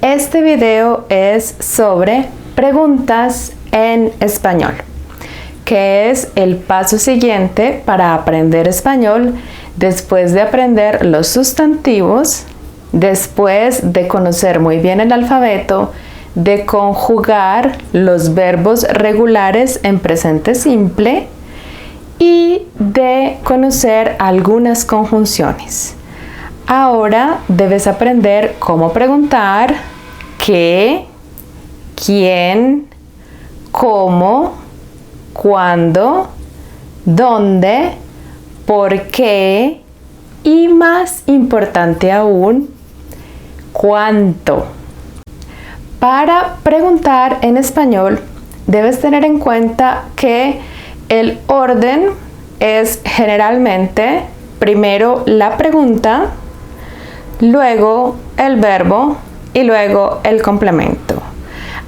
Este video es sobre preguntas en español, que es el paso siguiente para aprender español después de aprender los sustantivos, después de conocer muy bien el alfabeto, de conjugar los verbos regulares en presente simple y de conocer algunas conjunciones. Ahora debes aprender cómo preguntar qué, quién, cómo, cuándo, dónde, por qué y, más importante aún, cuánto. Para preguntar en español debes tener en cuenta que el orden es generalmente primero la pregunta, luego el verbo y luego el complemento.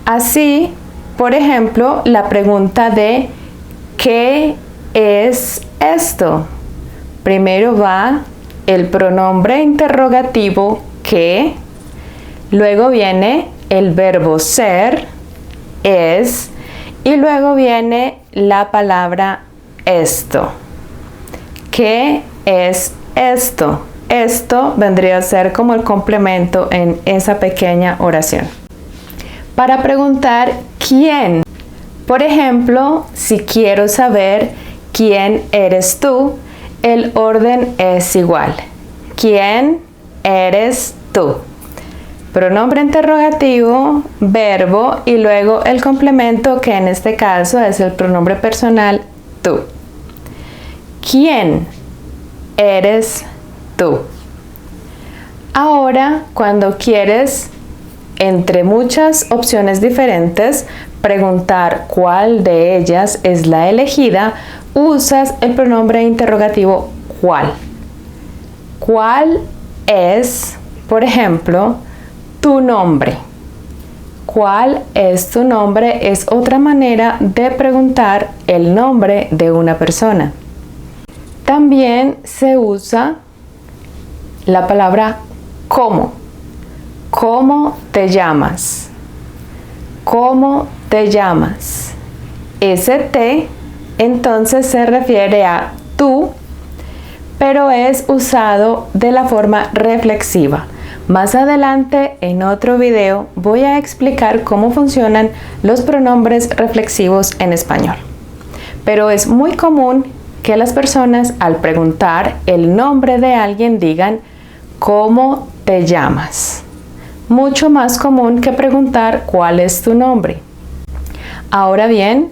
Así, por ejemplo, la pregunta de ¿qué es esto? Primero va el pronombre interrogativo ¿qué? Luego viene el verbo ser, es, y luego viene la palabra esto. ¿Qué es esto? Esto vendría a ser como el complemento en esa pequeña oración. Para preguntar quién, por ejemplo, si quiero saber quién eres tú, el orden es igual. ¿Quién eres tú? Pronombre interrogativo, verbo y luego el complemento, que en este caso es el pronombre personal tú. ¿Quién eres tú? Ahora, cuando quieres, entre muchas opciones diferentes, preguntar cuál de ellas es la elegida, usas el pronombre interrogativo ¿cuál? ¿Cuál es, por ejemplo, tu nombre? ¿Cuál es tu nombre? Es otra manera de preguntar el nombre de una persona. También se usa la palabra ¿cómo? ¿Cómo te llamas? ¿Cómo te llamas? Ese te entonces se refiere a tú, pero es usado de la forma reflexiva. Más adelante, en otro video, voy a explicar cómo funcionan los pronombres reflexivos en español. Pero es muy común que las personas, al preguntar el nombre de alguien, digan ¿cómo te llamas? Mucho más común que preguntar ¿cuál es tu nombre? Ahora bien,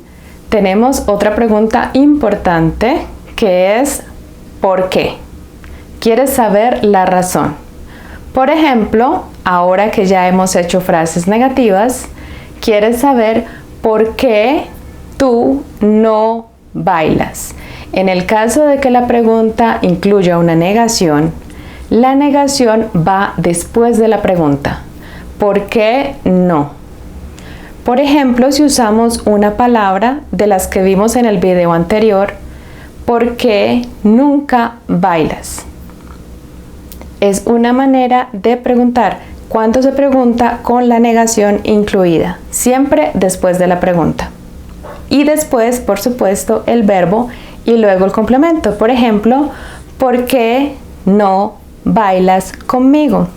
tenemos otra pregunta importante, que es ¿por qué? ¿Quieres saber la razón? Por ejemplo, ahora que ya hemos hecho frases negativas, quieres saber por qué tú no bailas. En el caso de que la pregunta incluya una negación, la negación va después de la pregunta. ¿Por qué no? Por ejemplo, si usamos una palabra de las que vimos en el video anterior, ¿por qué nunca bailas? Es una manera de preguntar. ¿Cuándo se pregunta con la negación incluida? Siempre después de la pregunta. Y después, por supuesto, el verbo y luego el complemento. Por ejemplo, ¿por qué no bailas conmigo?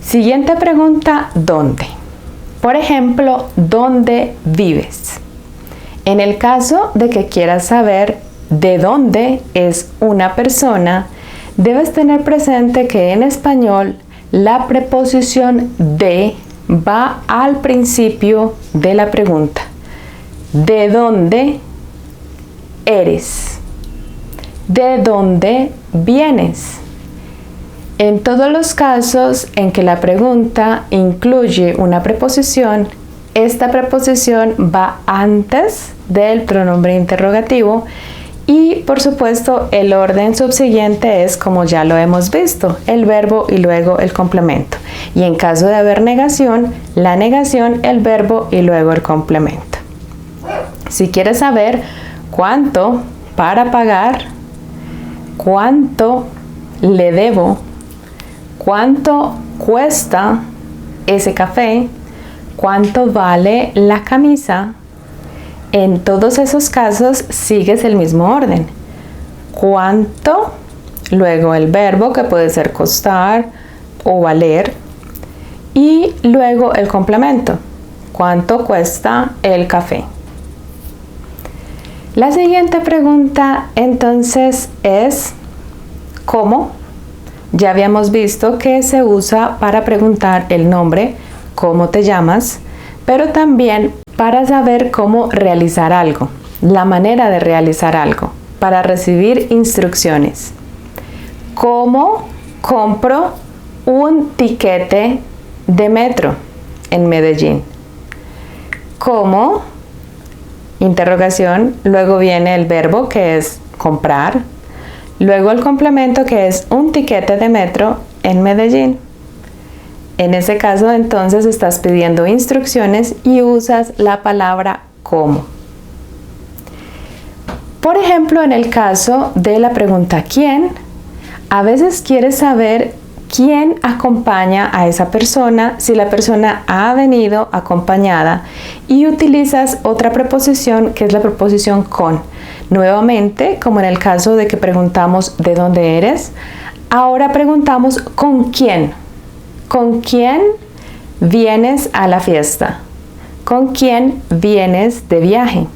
Siguiente pregunta, ¿dónde? Por ejemplo, ¿dónde vives? En el caso de que quieras saber de dónde es una persona, debes tener presente que en español la preposición de va al principio de la pregunta. ¿De dónde eres? ¿De dónde vienes? En todos los casos en que la pregunta incluye una preposición, esta preposición va antes del pronombre interrogativo y, por supuesto, el orden subsiguiente es, como ya lo hemos visto, el verbo y luego el complemento. Y en caso de haber negación, la negación, el verbo y luego el complemento. Si quieres saber cuánto para pagar, cuánto le debo, ¿Cuánto cuesta ese café? ¿Cuánto vale la camisa? En todos esos casos sigues el mismo orden. ¿Cuánto? Luego el verbo, que puede ser costar o valer. Y luego el complemento. ¿Cuánto cuesta el café? La siguiente pregunta entonces es ¿cómo? Ya habíamos visto que se usa para preguntar el nombre, ¿cómo te llamas? Pero también para saber cómo realizar algo, la manera de realizar algo, para recibir instrucciones. ¿Cómo compro un tiquete de metro en Medellín? ¿Cómo? Interrogación, luego viene el verbo que es comprar, luego el complemento que es un tiquete de metro en Medellín. En ese caso entonces estás pidiendo instrucciones y usas la palabra cómo. Por ejemplo, en el caso de la pregunta ¿quién? A veces quieres saber quién acompaña a esa persona, si la persona ha venido acompañada, y utilizas otra preposición que es la preposición con. Nuevamente, como en el caso de que preguntamos ¿de dónde eres? Ahora preguntamos ¿con quién? ¿Con quién vienes a la fiesta? ¿Con quién vienes de viaje?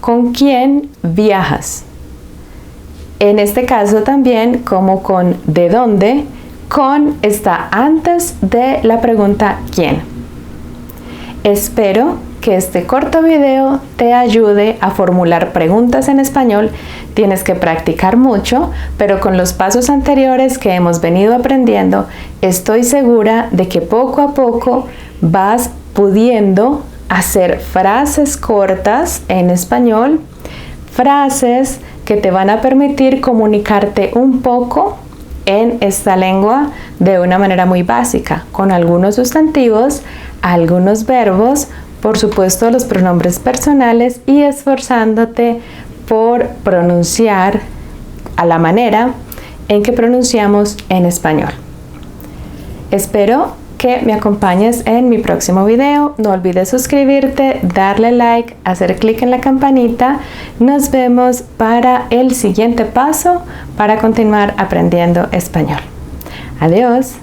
¿Con quién viajas? En este caso también, como con ¿de dónde?, con está antes de la pregunta ¿quién? Espero que este corto video te ayude a formular preguntas en español. Tienes que practicar mucho, pero con los pasos anteriores que hemos venido aprendiendo, estoy segura de que poco a poco vas pudiendo hacer frases cortas en español, frases que te van a permitir comunicarte un poco en esta lengua de una manera muy básica, con algunos sustantivos, algunos verbos, por supuesto los pronombres personales, y esforzándote por pronunciar a la manera en que pronunciamos en español. Espero que me acompañes en mi próximo video. No olvides suscribirte, darle like, hacer clic en la campanita. Nos vemos para el siguiente paso para continuar aprendiendo español. Adiós.